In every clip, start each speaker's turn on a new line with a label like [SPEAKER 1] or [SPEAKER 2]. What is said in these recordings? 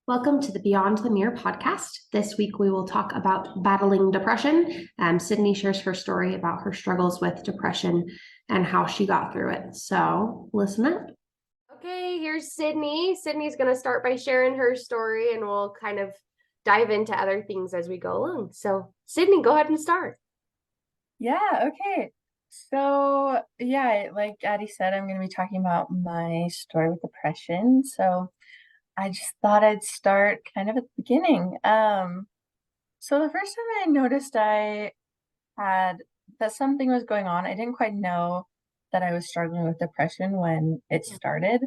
[SPEAKER 1] Welcome to the Beyond the Mirror podcast. This week we will talk about battling depression. Sydney shares her story about her struggles with depression and how she got through it. So listen up. Okay, here's Sydney. Sydney's going to start by sharing her story and we'll kind of dive into other things as we go along. So, Sydney, go ahead and start.
[SPEAKER 2] Yeah, okay. So, yeah, like Addie said, I'm going to be talking about my story with depression. So, I just thought I'd start kind of at the beginning. So the first time I noticed I had that something was going on, I didn't quite know that I was struggling with depression when it started.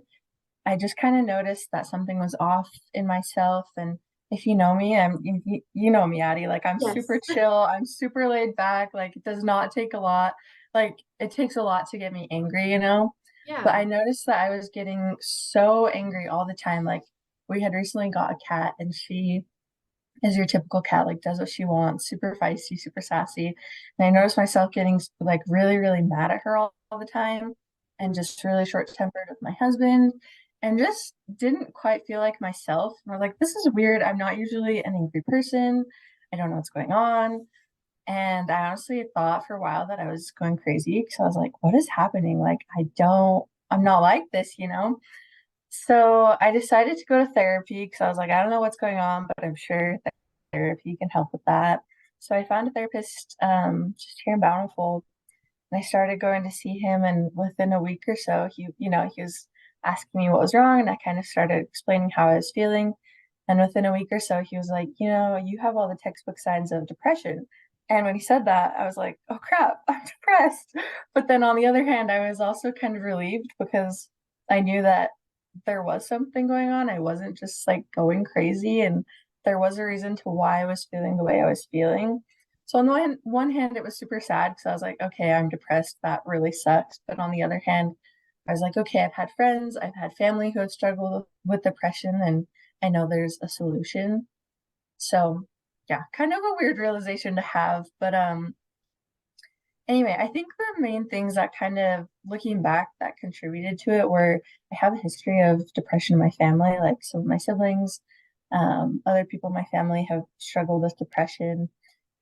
[SPEAKER 2] I just kind of noticed that something was off in myself. And if you know me, you know me, Addie, like I'm super
[SPEAKER 1] Yes.
[SPEAKER 2] chill, I'm super laid back, like it does not take a lot. Like it takes a lot to get me angry, you know? But
[SPEAKER 1] Yeah.
[SPEAKER 2] I noticed that I was getting so angry all the time. Like we had recently got a cat and she is your typical cat, like does what she wants, super feisty, super sassy. And I noticed myself getting like really, really mad at her all the time and just really short-tempered with my husband and just didn't quite feel like myself. And I was like, this is weird. I'm not usually an angry person. I don't know what's going on. And I honestly thought for a while that I was going crazy because I was like, what is happening? Like, I'm not like this, you know? So I decided to go to therapy because I was like, I don't know what's going on, but I'm sure therapy can help with that. So I found a therapist just here in Bountiful, and I started going to see him. And within a week or so, he was asking me what was wrong, and I kind of started explaining how I was feeling. And within a week or so, he was like, you have all the textbook signs of depression. And when he said that, I was like, oh crap, I'm depressed. But then on the other hand, I was also kind of relieved because I knew that there was something going on. I wasn't just like going crazy, and there was a reason to why I was feeling the way I was feeling. So on the one hand, it was super sad because I was like, okay, I'm depressed. That really sucks. But on the other hand, I was like, okay, I've had friends, I've had family who have struggled with depression, and I know there's a solution. So yeah, kind of a weird realization to have. But anyway, I think the main things that kind of looking back that contributed to it were I have a history of depression in my family. Like some of my siblings, other people in my family have struggled with depression.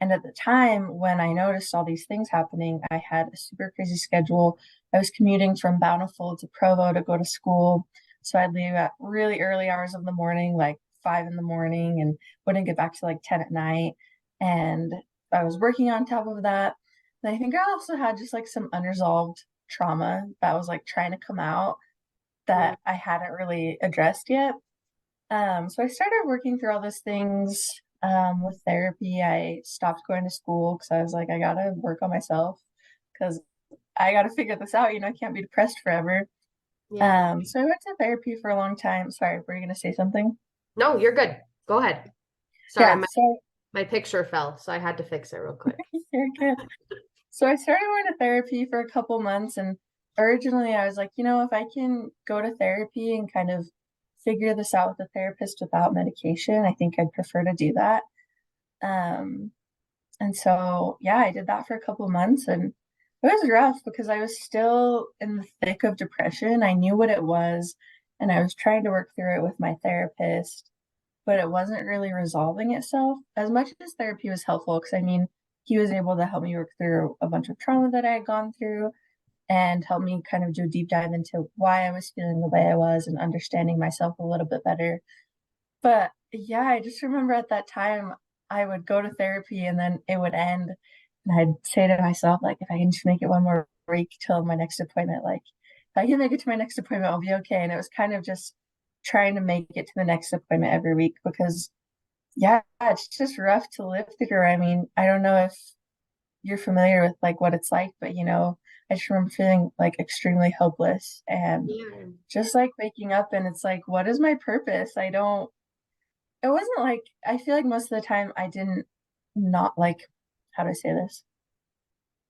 [SPEAKER 2] And at the time when I noticed all these things happening, I had a super crazy schedule. I was commuting from Bountiful to Provo to go to school. So I'd leave at really early hours of the morning, like 5 in the morning, and wouldn't get back to like 10 at night. And I was working on top of that. And I think I also had just like some unresolved trauma that was like trying to come out
[SPEAKER 1] Mm.
[SPEAKER 2] that I hadn't really addressed yet. So I started working through all those things with therapy. I stopped going to school because I was like, I gotta work on myself because I gotta figure this out. I can't be depressed forever.
[SPEAKER 1] Yeah.
[SPEAKER 2] So I went to therapy for a long time. Sorry, were you gonna say something?
[SPEAKER 1] No, you're good. Go ahead. Sorry,
[SPEAKER 2] Yeah,
[SPEAKER 1] my picture fell, so I had to fix it real quick.
[SPEAKER 2] you're good. So I started going to therapy for a couple months, and originally I was like, if I can go to therapy and kind of figure this out with a therapist without medication, I think I'd prefer to do that. Um, and so, yeah, I did that for a couple of months, and it was rough because I was still in the thick of depression. I knew what it was, and I was trying to work through it with my therapist, but it wasn't really resolving itself as much as therapy was helpful. Because I mean, he was able to help me work through a bunch of trauma that I had gone through and help me kind of do a deep dive into why I was feeling the way I was and understanding myself a little bit better. But yeah, I just remember at that time I would go to therapy and then it would end. And I'd say to myself, like, if I can just make it one more week till my next appointment, like, if I can make it to my next appointment, I'll be okay. And it was kind of just trying to make it to the next appointment every week because, yeah, it's just rough to live through. I mean, I don't know if you're familiar with like what it's like, but I just remember feeling like extremely hopeless and
[SPEAKER 1] Yeah.
[SPEAKER 2] just like waking up and it's like, what is my purpose? It wasn't like I feel like most of the time I didn't not like how do I say this?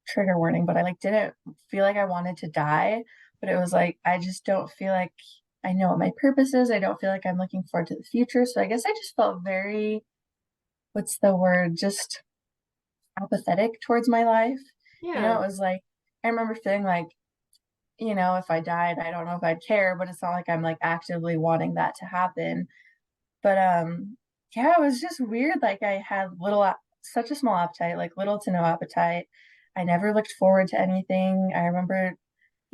[SPEAKER 2] Trigger warning, but I like didn't feel like I wanted to die, but it was like I just don't feel like I know what my purpose is. I don't feel like I'm looking forward to the future. So I guess I just felt very, what's the word? Just apathetic towards my life.
[SPEAKER 1] Yeah.
[SPEAKER 2] It was like I remember feeling like, if I died, I don't know if I'd care, but it's not like I'm like actively wanting that to happen. But yeah, it was just weird. Like I had such a small appetite, like little to no appetite. I never looked forward to anything. I remember,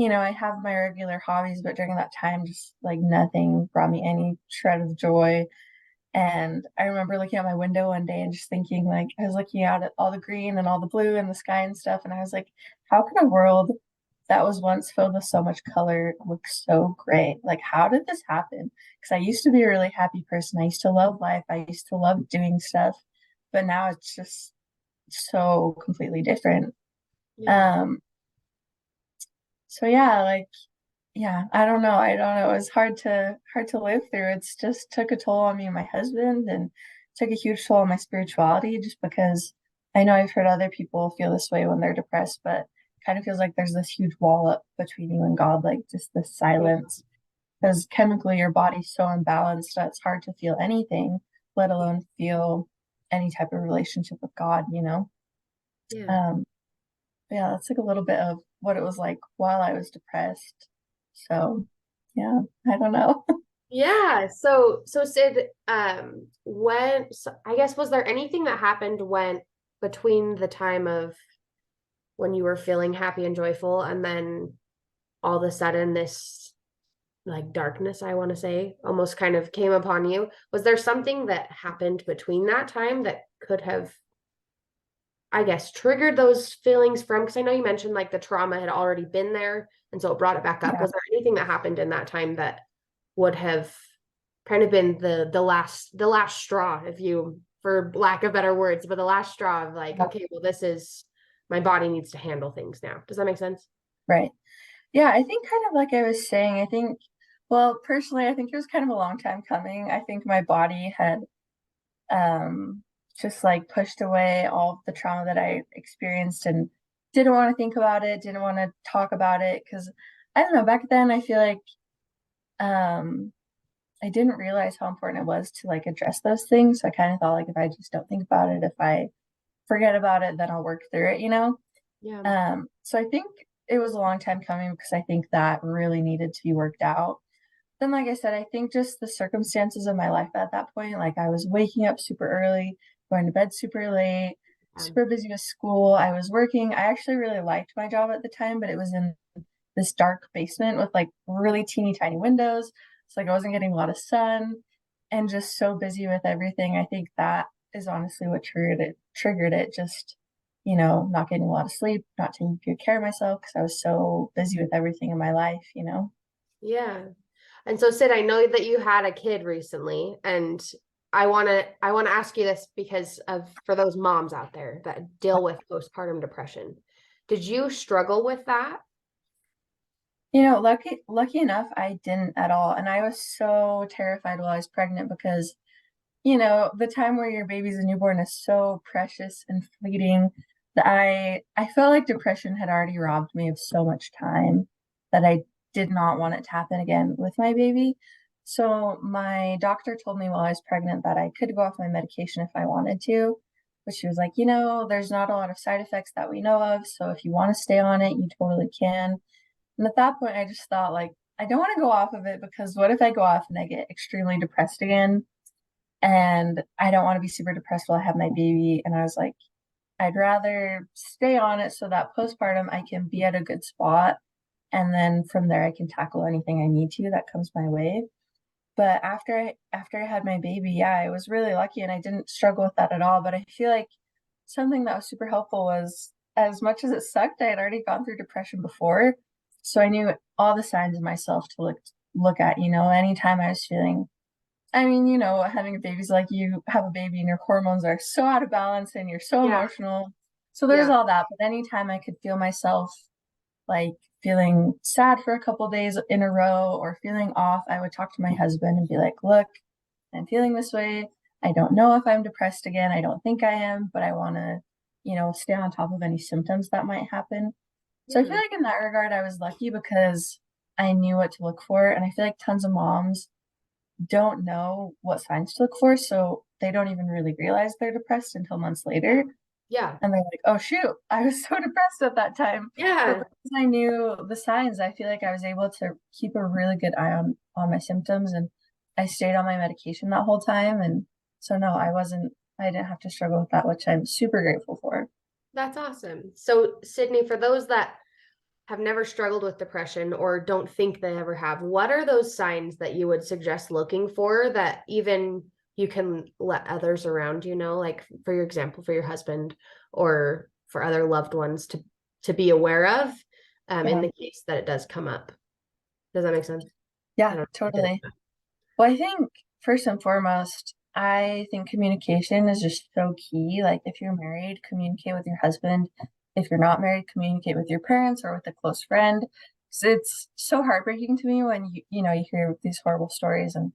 [SPEAKER 2] I have my regular hobbies, but during that time, just like nothing brought me any shred of joy. And I remember looking out my window one day and just thinking, like, I was looking out at all the green and all the blue and the sky and stuff. And I was like, how can a world that was once filled with so much color look so gray? Like, how did this happen? Because I used to be a really happy person. I used to love life. I used to love doing stuff. But now it's just so completely different.
[SPEAKER 1] Yeah.
[SPEAKER 2] Um, so yeah, like yeah, I don't know. I don't know. It was hard to live through. It's just took a toll on me and my husband and took a huge toll on my spirituality just because I know I've heard other people feel this way when they're depressed, but it kind of feels like there's this huge wall up between you and God, like just this silence. Because chemically your body's so imbalanced that it's hard to feel anything, let alone feel any type of relationship with God.
[SPEAKER 1] Yeah.
[SPEAKER 2] Um, yeah, that's like a little bit of what it was like while I was depressed. So, yeah, I don't know.
[SPEAKER 1] Yeah. So Sid, I guess was there anything that happened when between the time of when you were feeling happy and joyful and then all of a sudden this like darkness, I want to say, almost kind of came upon you? Was there something that happened between that time that could have, I guess, triggered those feelings from? Because I know you mentioned like the trauma had already been there, and so it brought it back up.
[SPEAKER 2] Yeah.
[SPEAKER 1] Was there anything that happened in that time that would have kind of been the last straw, if you, for lack of better words, but the last straw of like,
[SPEAKER 2] Yeah.
[SPEAKER 1] okay, well, this is my body needs to handle things now. Does that make sense?
[SPEAKER 2] Right. Yeah, I think kind of like I was saying, well, personally, I think it was kind of a long time coming. I think my body had um just like pushed away all of the trauma that I experienced and didn't want to think about it, didn't want to talk about it because I don't know, back then I feel like um I didn't realize how important it was to like address those things. So I kind of thought like if I just don't think about it, if I forget about it, then I'll work through it.
[SPEAKER 1] Yeah.
[SPEAKER 2] So I think it was a long time coming because I think that really needed to be worked out. Then, like I said, I think just the circumstances of my life at that point, like I was waking up super early, going to bed super late, super busy with school. I was working. I actually really liked my job at the time, but it was in this dark basement with like really teeny tiny windows. So like I wasn't getting a lot of sun and just so busy with everything. I think that is honestly what triggered it just, not getting a lot of sleep, not taking good care of myself because I was so busy with everything in my life.
[SPEAKER 1] Yeah. And so Sid, I know that you had a kid recently, and I want to ask you this because of for those moms out there that deal with postpartum depression. Did you struggle with that?
[SPEAKER 2] Lucky enough, I didn't at all. And I was so terrified while I was pregnant because the time where your baby's a newborn is so precious and fleeting that I felt like depression had already robbed me of so much time that I did not want it to happen again with my baby. So my doctor told me while I was pregnant that I could go off my medication if I wanted to, but she was like, there's not a lot of side effects that we know of, so if you want to stay on it, you totally can. And at that point, I just thought like, I don't want to go off of it because what if I go off and I get extremely depressed again? And I don't want to be super depressed while I have my baby. And I was like, I'd rather stay on it so that postpartum I can be at a good spot. And then from there I can tackle anything I need to that comes my way. But after I had my baby, yeah, I was really lucky and I didn't struggle with that at all. But I feel like something that was super helpful was as much as it sucked, I had already gone through depression before. So I knew all the signs of myself to look at, anytime I was feeling having a baby's like you have a baby and your hormones are so out of balance and you're so
[SPEAKER 1] Yeah.
[SPEAKER 2] emotional. So there's
[SPEAKER 1] Yeah.
[SPEAKER 2] all that. But anytime I could feel myself like feeling sad for a couple days in a row or feeling off, I would talk to my husband and be like, look, I'm feeling this way. I don't know if I'm depressed again. I don't think I am, but I want to, stay on top of any symptoms that might happen. So I feel
[SPEAKER 1] Yeah.
[SPEAKER 2] like in that regard, I was lucky because I knew what to look for. And I feel like tons of moms don't know what signs to look for, so they don't even really realize they're depressed until months later.
[SPEAKER 1] Yeah.
[SPEAKER 2] And they're like, oh shoot, I was so depressed at that time. But
[SPEAKER 1] Yeah.
[SPEAKER 2] because I knew the signs, I feel like I was able to keep a really good eye on my symptoms and I stayed on my medication that whole time. And so no, I didn't have to struggle with that, which I'm super grateful for.
[SPEAKER 1] That's awesome. So, Sydney, for those that have never struggled with depression or don't think they ever have, what are those signs that you would suggest looking for that even you can let others around you know, like for your example, for your husband or for other loved ones to be aware of, in
[SPEAKER 2] Yeah.
[SPEAKER 1] the case that it does come up? Does that make sense? I
[SPEAKER 2] Yeah,
[SPEAKER 1] don't know.
[SPEAKER 2] totally. Well, I think first and foremost, I think communication is just so key. Like if you're married, communicate with your husband. If you're not married, communicate with your parents or with a close friend. 'Cause it's so heartbreaking to me when you hear these horrible stories and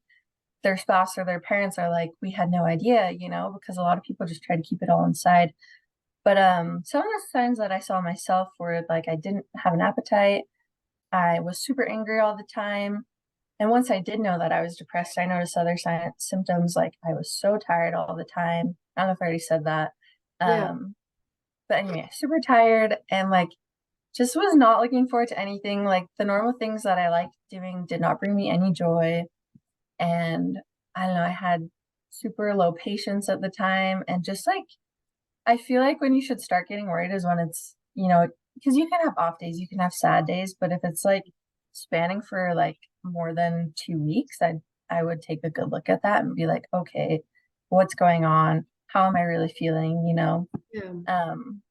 [SPEAKER 2] their spouse or their parents are like, we had no idea, because a lot of people just try to keep it all inside. But some of the signs that I saw myself were like I didn't have an appetite. I was super angry all the time. And once I did know that I was depressed, I noticed other symptoms like I was so tired all the time. I don't know if I already said that.
[SPEAKER 1] Yeah.
[SPEAKER 2] Um, but anyway, super tired and like just was not looking forward to anything. Like the normal things that I liked doing did not bring me any joy. And I don't know, I had super low patience at the time. And just like, I feel like when you should start getting worried is when because you can have off days, you can have sad days, but if it's like spanning for like more than 2 weeks, I would take a good look at that and be like, okay, what's going on? How am I really feeling?
[SPEAKER 1] Yeah.
[SPEAKER 2] Um,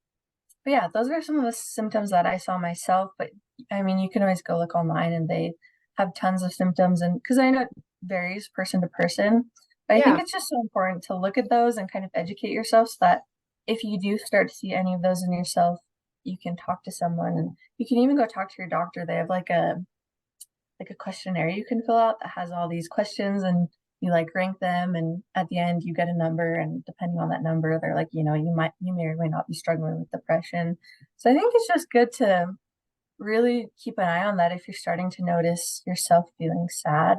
[SPEAKER 2] but yeah, those are some of the symptoms that I saw myself. But I mean, you can always go look online and they have tons of symptoms. And because I know it varies person to person, but I think
[SPEAKER 1] Yeah.
[SPEAKER 2] it's just so important to look at those and kind of educate yourself so that if you do start to see any of those in yourself, you can talk to someone and you can even go talk to your doctor. They have like a questionnaire you can fill out that has all these questions and you like rank them and at the end you get a number and depending on that number they're like you may or may not be struggling with depression. So I think it's just good to really keep an eye on that if you're starting to notice yourself feeling sad,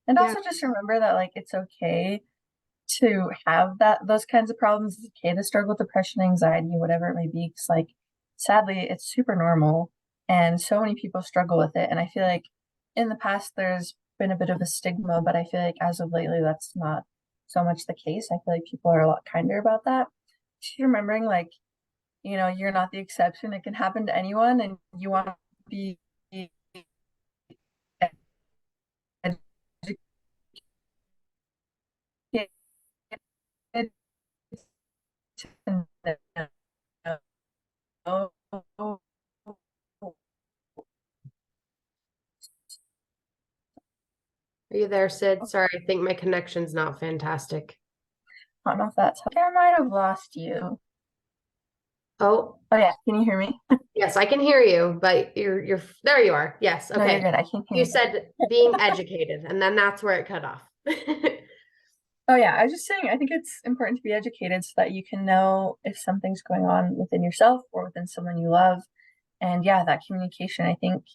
[SPEAKER 2] and
[SPEAKER 1] Yeah.
[SPEAKER 2] also just remember that like it's okay to have those kinds of problems. It's okay to struggle with depression, anxiety, whatever it may be, because like sadly it's super normal and so many people struggle with it. And I feel like in the past there's been a bit of a stigma, but I feel like as of lately that's not so much the case. I feel like people are a lot kinder about that. Just remembering like, you're not the exception. It can happen to anyone and you want to be educated to know.
[SPEAKER 1] Are you there, Sid? Sorry, I think my connection's not fantastic.
[SPEAKER 2] I don't know if that's, I might have lost you.
[SPEAKER 1] Oh,
[SPEAKER 2] Oh yeah, can you hear me?
[SPEAKER 1] yes, I can hear you, but you're there you are. Yes,
[SPEAKER 2] No, you're
[SPEAKER 1] okay.
[SPEAKER 2] good. I can hear
[SPEAKER 1] You
[SPEAKER 2] you.
[SPEAKER 1] said being educated, and then that's where it cut off.
[SPEAKER 2] Oh yeah, I was just saying I think it's important to be educated so that you can know if something's going on within yourself or within someone you love. And yeah, that communication, I think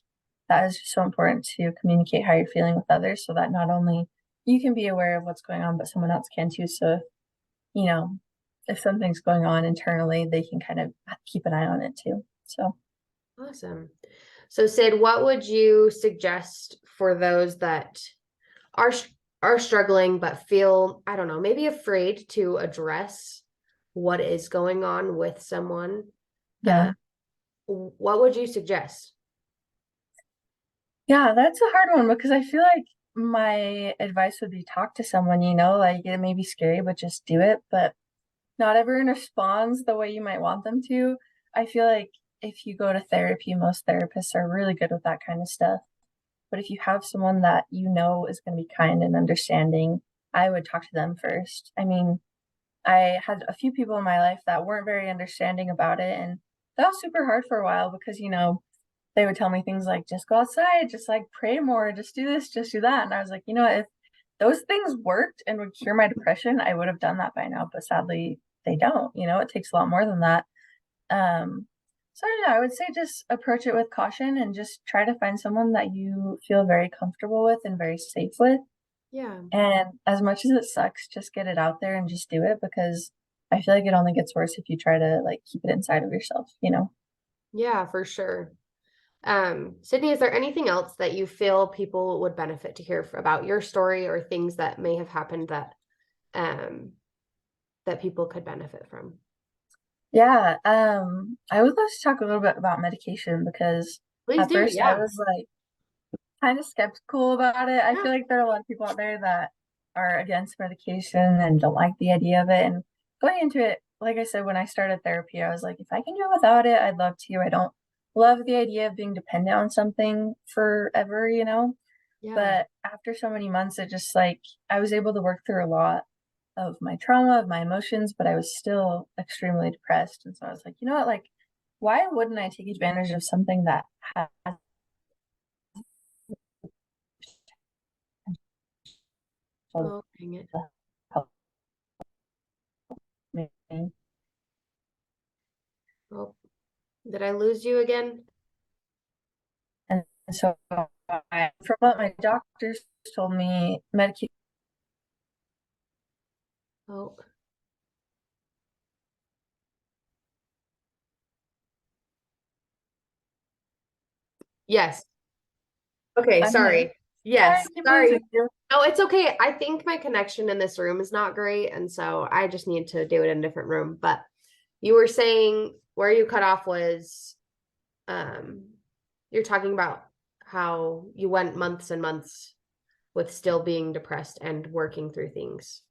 [SPEAKER 2] that is just so important to communicate how you're feeling with others so that not only you can be aware of what's going on, but someone else can too. So, you know, if something's going on internally, they can kind of keep an eye on it too. So
[SPEAKER 1] Awesome. So, Sid, what would you suggest for those that are are struggling but feel, I don't know, maybe afraid to address what is going on with someone? Uh,
[SPEAKER 2] yeah.
[SPEAKER 1] what would you suggest?
[SPEAKER 2] Yeah, that's a hard one because I feel like my advice would be talk to someone, like it may be scary, but just do it. But not everyone responds the way you might want them to. I feel like if you go to therapy, most therapists are really good with that kind of stuff. But if you have someone that you know is going to be kind and understanding, I would talk to them first. I mean, I had a few people in my life that weren't very understanding about it, and that was super hard for a while because, they would tell me things like, just go outside, just like pray more, just do this, just do that. And I was like, if those things worked and would cure my depression, I would have done that by now. But sadly, they don't. It takes a lot more than that. So yeah, I would say just approach it with caution and just try to find someone that you feel very comfortable with and very safe with.
[SPEAKER 1] Yeah.
[SPEAKER 2] And as much as it sucks, just get it out there and just do it because I feel like it only gets worse if you try to like keep it inside of yourself.
[SPEAKER 1] Yeah, for sure. Sydney, is there anything else that you feel people would benefit to hear about your story or things that may have happened that people could benefit from?
[SPEAKER 2] Yeah, I would love to talk a little bit about medication because
[SPEAKER 1] Please
[SPEAKER 2] at
[SPEAKER 1] do.
[SPEAKER 2] first I
[SPEAKER 1] Yeah.
[SPEAKER 2] was like kind of skeptical about it. I
[SPEAKER 1] Yeah.
[SPEAKER 2] feel like there are a lot of people out there that are against medication and don't like the idea of it. And going into it, like I said, when I started therapy, I was like, if I can do it without it, I'd love to. I don't love the idea of being dependent on something forever, you know?
[SPEAKER 1] Yeah.
[SPEAKER 2] But after so many months, it just like I was able to work through a lot of my trauma, of my emotions, but I was still extremely depressed. And so I was like, you know what, like, why wouldn't I take advantage of something that has
[SPEAKER 1] Oh, dang it.
[SPEAKER 2] helped me?
[SPEAKER 1] Oh, did I lose you again?
[SPEAKER 2] And so from what my doctors told me, medication,
[SPEAKER 1] Oh, yes. Okay,
[SPEAKER 2] I'm here.
[SPEAKER 1] sorry.
[SPEAKER 2] Sorry, I
[SPEAKER 1] Yes,
[SPEAKER 2] keep
[SPEAKER 1] sorry.
[SPEAKER 2] losing you.
[SPEAKER 1] No, it's okay. I think my connection in this room is not great, and so I just need to do it in a different room. But you were saying where you cut off was um you're talking about how you went months and months with still being depressed and working through things.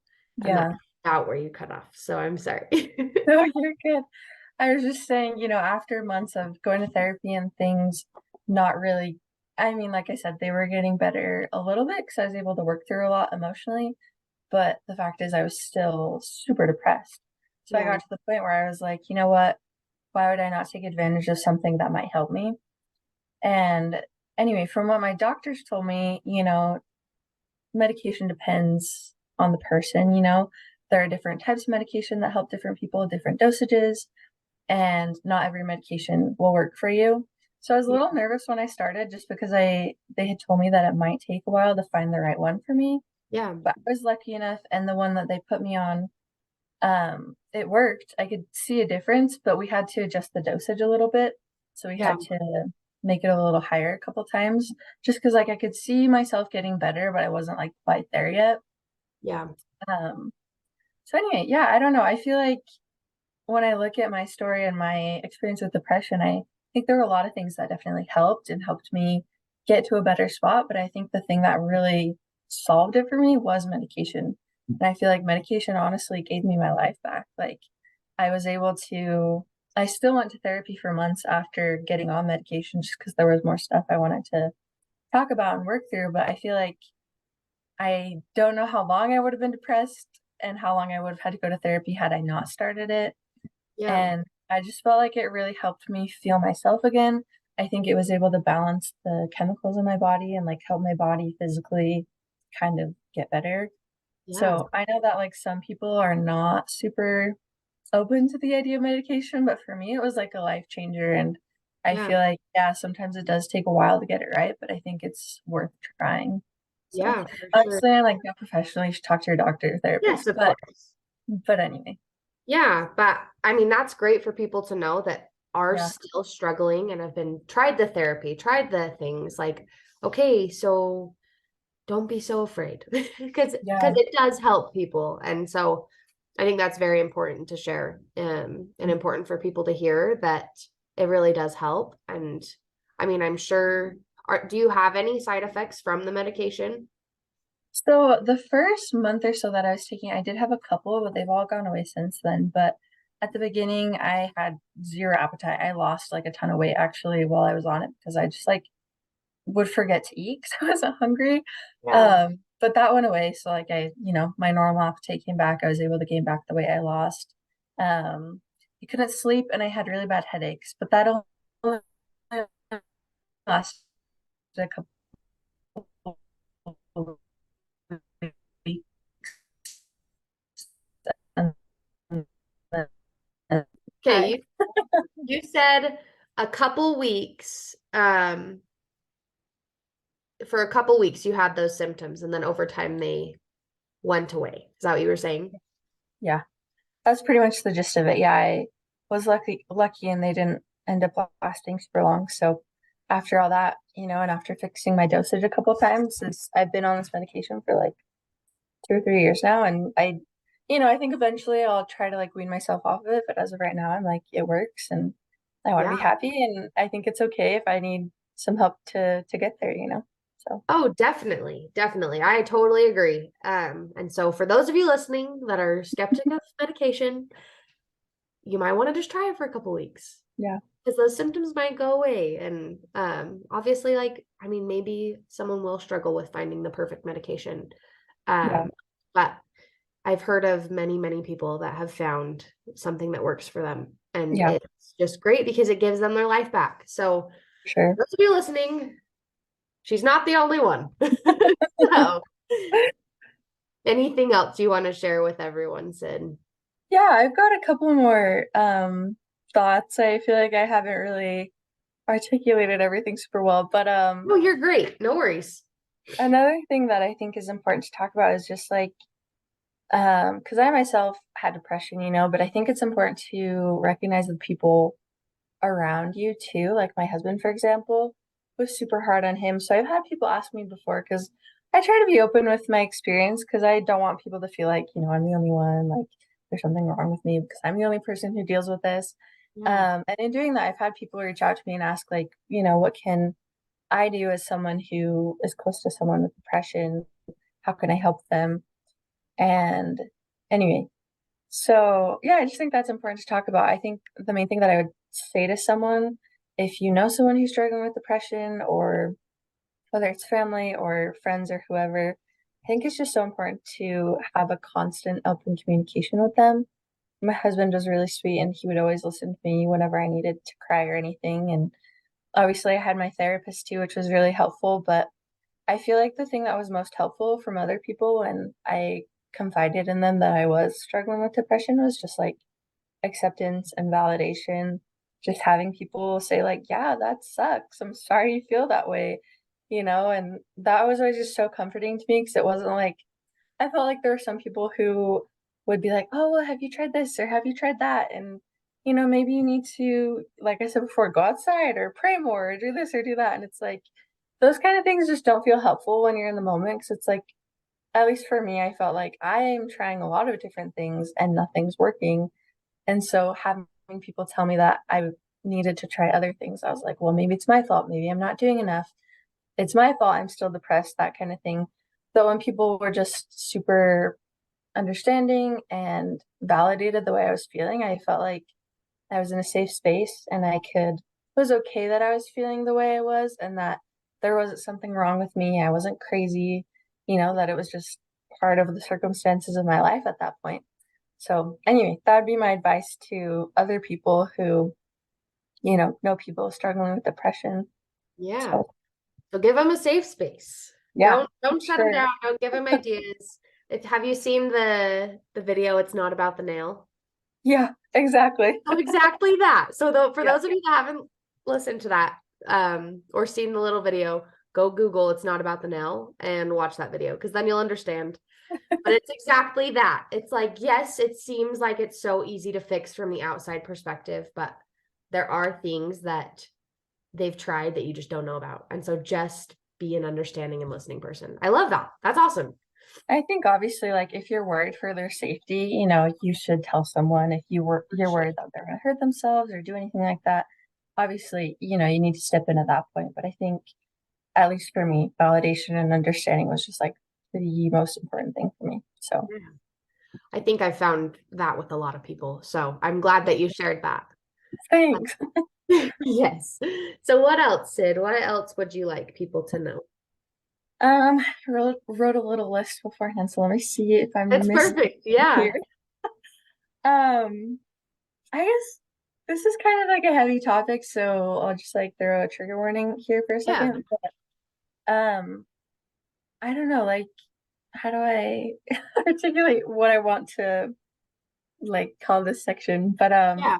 [SPEAKER 1] And that's
[SPEAKER 2] Yeah,
[SPEAKER 1] out where you cut off. So I'm sorry.
[SPEAKER 2] no, you're good. I was just saying, after months of going to therapy and things not really, I mean, like I said, they were getting better a little bit because I was able to work through a lot emotionally. But the fact is, I was still super depressed. So I
[SPEAKER 1] Yeah.
[SPEAKER 2] got to the point where I was like, you know what? Why would I not take advantage of something that might help me? And anyway, from what my doctors told me, medication depends on the person, there are different types of medication that help different people, different dosages, and not every medication will work for you. So I was a
[SPEAKER 1] Yeah.
[SPEAKER 2] little nervous when I started just because they had told me that it might take a while to find the right one for me.
[SPEAKER 1] Yeah.
[SPEAKER 2] But I was lucky enough and the one that they put me on, it worked. I could see a difference, but we had to adjust the dosage a little bit. So we
[SPEAKER 1] Yeah.
[SPEAKER 2] had to make it a little higher a couple times just because like I could see myself getting better, but I wasn't like quite there yet.
[SPEAKER 1] Yeah.
[SPEAKER 2] Um, so anyway, yeah, I don't know. I feel like when I look at my story and my experience with depression, I think there were a lot of things that definitely helped and helped me get to a better spot. But I think the thing that really solved it for me was medication. And I feel like medication honestly gave me my life back. Like I was able to, I still went to therapy for months after getting on medication just because there was more stuff I wanted to talk about and work through. But I feel like I don't know how long I would have been depressed and how long I would have had to go to therapy had I not started it.
[SPEAKER 1] Yeah.
[SPEAKER 2] And I just felt like it really helped me feel myself again. I think it was able to balance the chemicals in my body and like help my body physically kind of get better.
[SPEAKER 1] Yeah.
[SPEAKER 2] So I know that like some people are not super open to the idea of medication, but for me, it was like a life changer. And I
[SPEAKER 1] Yeah.
[SPEAKER 2] feel like, yeah, sometimes it does take a while to get it right, but I think it's worth trying. So
[SPEAKER 1] Yeah, for sure.
[SPEAKER 2] obviously, I like not professionally, you should talk to your doctor or
[SPEAKER 1] Yes,
[SPEAKER 2] therapist,
[SPEAKER 1] of
[SPEAKER 2] but
[SPEAKER 1] course.
[SPEAKER 2] anyway,
[SPEAKER 1] Yeah, but I mean that's great for people to know that are
[SPEAKER 2] yeah,
[SPEAKER 1] still struggling and have been tried the therapy, tried the things like, okay, so don't be so afraid because
[SPEAKER 2] yeah.
[SPEAKER 1] it does help people. And so I think that's very important to share and important for people to hear that it really does help. And I mean, I'm sure do you have any side effects from the medication?
[SPEAKER 2] So the first month or so that I was taking, I did have a couple, but they've all gone away since then. But at the beginning, I had zero appetite. I lost like a ton of weight actually while I was on it because I just like would forget to eat because I wasn't hungry.
[SPEAKER 1] Yeah.
[SPEAKER 2] But that went away. So like my normal appetite came back. I was able to gain back the weight I lost. I couldn't sleep and I had really bad headaches, but that only lasted a couple weeks. And then
[SPEAKER 1] Okay,
[SPEAKER 2] I
[SPEAKER 1] you said a couple weeks for a couple weeks you had those symptoms and then over time they went away. Is that what you were saying?
[SPEAKER 2] yeah. That's pretty much the gist of it. Yeah, I was lucky and they didn't end up lasting super long. So after all that, and after fixing my dosage a couple of times, is I've been on this medication for like 2 or 3 years now, and I think eventually I'll try to like wean myself off of it, but as of right now, I'm like, it works, and I want to be
[SPEAKER 3] Yeah.
[SPEAKER 2] happy, and I think it's okay if I need some help to get there. So
[SPEAKER 3] Oh, definitely. Definitely. I totally agree. And so for those of you listening that are skeptic of medication, you might want to just try it for a couple weeks
[SPEAKER 2] yeah,
[SPEAKER 3] because those symptoms might go away. And obviously, like, I mean, maybe someone will struggle with finding the perfect medication.
[SPEAKER 2] yeah,
[SPEAKER 3] But I've heard of many, many people that have found something that works for them. And
[SPEAKER 2] yeah,
[SPEAKER 3] it's just great because it gives them their life back. So
[SPEAKER 2] sure.
[SPEAKER 3] those of you listening, she's not the only one. So anything else you want to share with everyone, Sid?
[SPEAKER 2] Yeah, I've got a couple more thoughts. I feel like I haven't really articulated everything super well, but
[SPEAKER 3] No, you're great. No worries.
[SPEAKER 2] another thing that I think is important to talk about is just like because I myself had depression, but I think it's important to recognize the people around you too. Like my husband, for example, was super hard on him. So I've had people ask me before because I try to be open with my experience because I don't want people to feel like, I'm the only one, like there's something wrong with me because I'm the only person who deals with this.
[SPEAKER 3] Yeah.
[SPEAKER 2] And in doing that, I've had people reach out to me and ask, like, what can I do as someone who is close to someone with depression? How can I help them? And anyway, so yeah, I just think that's important to talk about. I think the main thing that I would say to someone, if you know someone who's struggling with depression, or whether it's family or friends or whoever, I think it's just so important to have a constant open communication with them. My husband was really sweet and he would always listen to me whenever I needed to cry or anything. And obviously I had my therapist too, which was really helpful, but I feel like the thing that was most helpful from other people when I confided in them that I was struggling with depression was just like acceptance and validation. Just having people say, like, yeah, that sucks. I'm sorry you feel that way. And that was always just so comforting to me because it wasn't like I felt like there were some people who would be like, oh, well, have you tried this or have you tried that? And, maybe you need to, like I said before, go outside or pray more or do this or do that. And it's like, those kind of things just don't feel helpful when you're in the moment because it's like, at least for me, I felt like I am trying a lot of different things and nothing's working. And so having people tell me that I needed to try other things, I was like, well, maybe it's my fault. Maybe I'm not doing enough. It's my fault. I'm still depressed, that kind of thing. So when people were just super understanding and validated the way I was feeling, I felt like I was in a safe space and it was okay that I was feeling the way I was and that there wasn't something wrong with me. I wasn't crazy, that it was just part of the circumstances of my life at that point. So anyway, that would be my advice to other people who, know people struggling with depression.
[SPEAKER 3] Yeah.
[SPEAKER 2] So
[SPEAKER 3] So give them a safe space.
[SPEAKER 2] yeah,
[SPEAKER 3] Don't shut them
[SPEAKER 2] sure.
[SPEAKER 3] down. Don't give them ideas. Have you seen the video? It's not about the nail.
[SPEAKER 2] Yeah, exactly.
[SPEAKER 3] Oh, exactly that. So for
[SPEAKER 2] Yeah.
[SPEAKER 3] those of you that haven't listened to that or seen the little video, go Google "It's Not About the Nail" and watch that video because then you'll understand. But it's exactly that. It's like, yes, it seems like it's so easy to fix from the outside perspective, but there are things that they've tried that you just don't know about. And so just be an understanding and listening person. I love that. That's awesome.
[SPEAKER 2] I think obviously, like if you're worried for their safety, you should tell someone if you're
[SPEAKER 3] Sure.
[SPEAKER 2] worried that they're gonna hurt themselves or do anything like that. Obviously, you need to step in at that point. But I think, at least for me, validation and understanding was just like the most important thing for me. So
[SPEAKER 3] Yeah. I think I found that with a lot of people. So I'm glad that you shared that.
[SPEAKER 2] thanks.
[SPEAKER 3] Yes. So what else, Sid? What else would you like people to know?
[SPEAKER 2] Wrote a little list beforehand, so let me see if I'm
[SPEAKER 3] That's
[SPEAKER 2] missing
[SPEAKER 3] perfect. Yeah.
[SPEAKER 2] here. Um, I guess this is kind of like a heavy topic, so I'll just like throw a trigger warning here for a
[SPEAKER 3] Yeah.
[SPEAKER 2] second. Um, I don't know, like, how do I articulate what I want to like call this section? But
[SPEAKER 3] Yeah.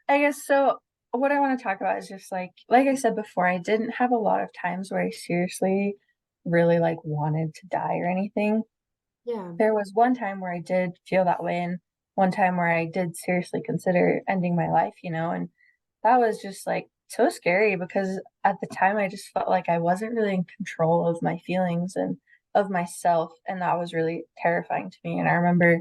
[SPEAKER 2] I guess so. What I want to talk about is just like I said before, I didn't have a lot of times where I seriously really like wanted to die or anything.
[SPEAKER 3] Yeah.
[SPEAKER 2] There was one time where I did feel that way, and one time where I did seriously consider ending my life, and that was just like so scary because at the time I just felt like I wasn't really in control of my feelings and of myself. And that was really terrifying to me. And I remember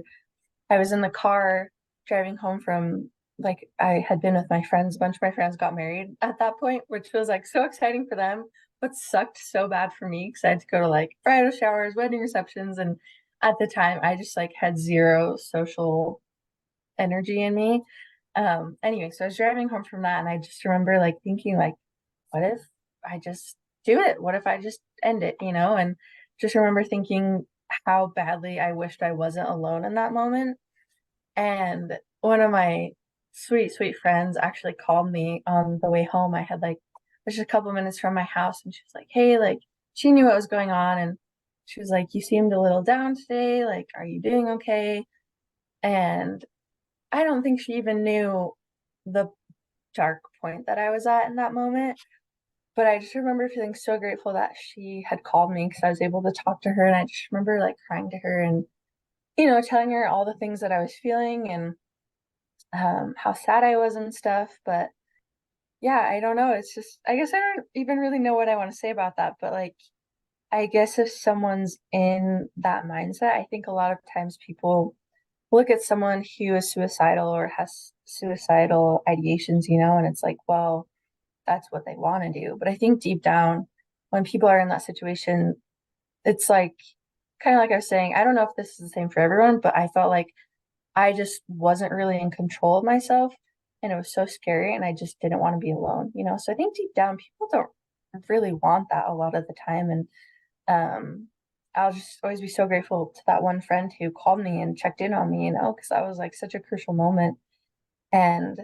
[SPEAKER 2] I was in the car driving home from like I had been with my friends. A bunch of my friends got married at that point, which was like so exciting for them, but sucked so bad for me because I had to go to like bridal showers, wedding receptions, and at the time I just like had zero social energy in me. Anyway, so I was driving home from that and I just remember like thinking like, what if I just do it? What if I just end it, you know? And just remember thinking how badly I wished I wasn't alone in that moment. And one of my sweet, sweet friends actually called me on the way home. I had like just a couple minutes from my house and she was like, hey, like she knew what was going on and she was like, you seemed a little down today. Like, are you doing okay? And I don't think she even knew the dark point that I was at in that moment. But I just remember feeling so grateful that she had called me because I was able to talk to her. And I just remember like crying to her and, telling her all the things that I was feeling and how sad I was and stuff. But yeah, I don't know. It's just, I guess I don't even really know what I want to say about that. But like, I guess if someone's in that mindset, I think a lot of times people look at someone who is suicidal or has suicidal ideations, and it's like, well, that's what they want to do. But I think deep down, when people are in that situation, it's like kind of like I was saying, I don't know if this is the same for everyone, but I felt like I just wasn't really in control of myself and it was so scary and I just didn't want to be alone. So I think deep down people don't really want that a lot of the time. And I'll just always be so grateful to that one friend who called me and checked in on me, because that was like such a crucial moment. And,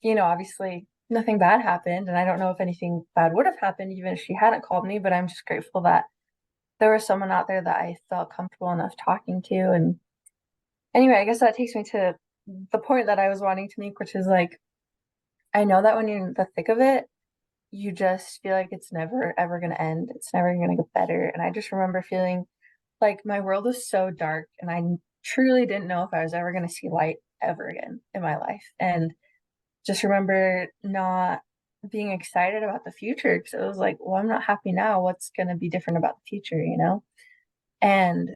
[SPEAKER 2] obviously nothing bad happened. And I don't know if anything bad would have happened even if she hadn't called me, but I'm just grateful that there was someone out there that I felt comfortable enough talking to. And anyway, I guess that takes me to the point that I was wanting to make, which is like, I know that when you're in the thick of it, you just feel like it's never ever going to end. It's never going to get better. And I just remember feeling like my world was so dark and I truly didn't know if I was ever going to see light ever again in my life. And just remember not being excited about the future because it was like, well, I'm not happy now. What's going to be different about the future? And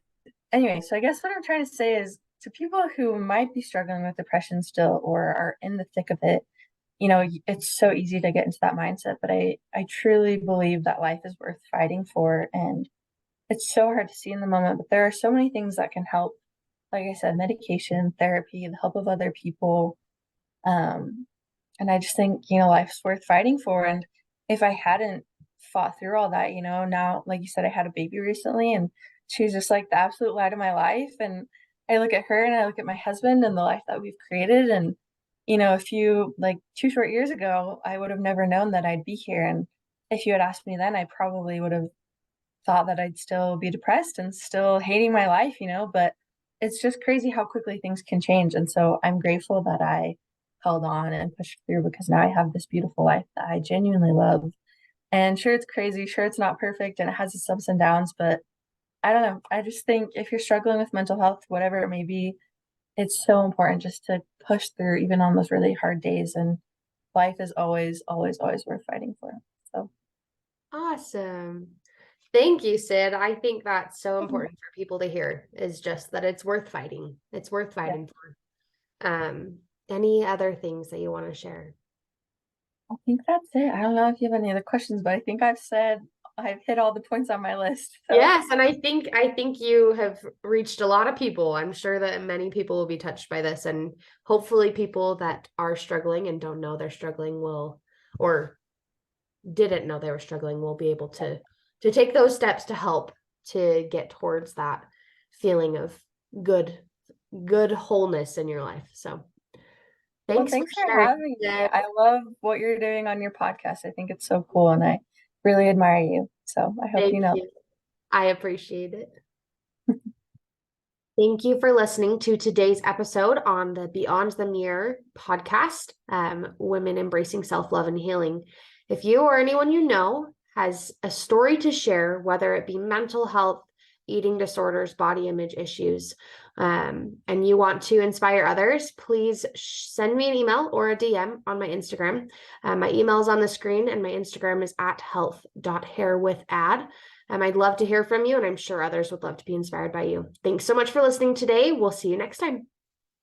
[SPEAKER 2] anyway, so I guess what I'm trying to say is to people who might be struggling with depression still or are in the thick of it, it's so easy to get into that mindset, but I truly believe that life is worth fighting for. And it's so hard to see in the moment, but there are so many things that can help. Like I said, medication, therapy, the help of other people. And I just think, life's worth fighting for. And if I hadn't fought through all that, now, like you said, I had a baby recently and she's just like the absolute light of my life. And I look at her and I look at my husband and the life that we've created. And, a few, like 2 short years ago, I would have never known that I'd be here. And if you had asked me then, I probably would have thought that I'd still be depressed and still hating my life, but it's just crazy how quickly things can change. And so I'm grateful that I held on and pushed through because now I have this beautiful life that I genuinely love. And sure, it's crazy. Sure, it's not perfect and it has its ups and downs, but I don't know. I just think if you're struggling with mental health, whatever it may be, it's so important just to push through even on those really hard days. And life is always, always, always worth fighting for. So
[SPEAKER 3] Awesome. Thank you, Sid. I think that's so important for people to hear is just that it's worth fighting. It's worth fighting for. Any other things that you want to share?
[SPEAKER 2] I think that's it. I don't know if you have any other questions, but I think I've hit all the points on my list. So.
[SPEAKER 3] Yes, and I think you have reached a lot of people. I'm sure that many people will be touched by this, and hopefully people that are struggling and don't know they're struggling will, or didn't know they were struggling, will be able to take those steps to help to get towards that feeling of good wholeness in your life. So thanks
[SPEAKER 2] For having me. I love what you're doing on your podcast. I think it's so cool and I really admire you. So I hope you know.
[SPEAKER 3] I appreciate it. Thank you for listening to today's episode on the Beyond the Mirror podcast, Women Embracing Self-Love and Healing. If you or anyone you know has a story to share, whether it be mental health, eating disorders, body image issues, and you want to inspire others, please send me an email or a DM on my Instagram. My email is on the screen and my Instagram is @health.hairwithad. I'd love to hear from you, and I'm sure others would love to be inspired by you. Thanks so much for listening today. We'll see you next time.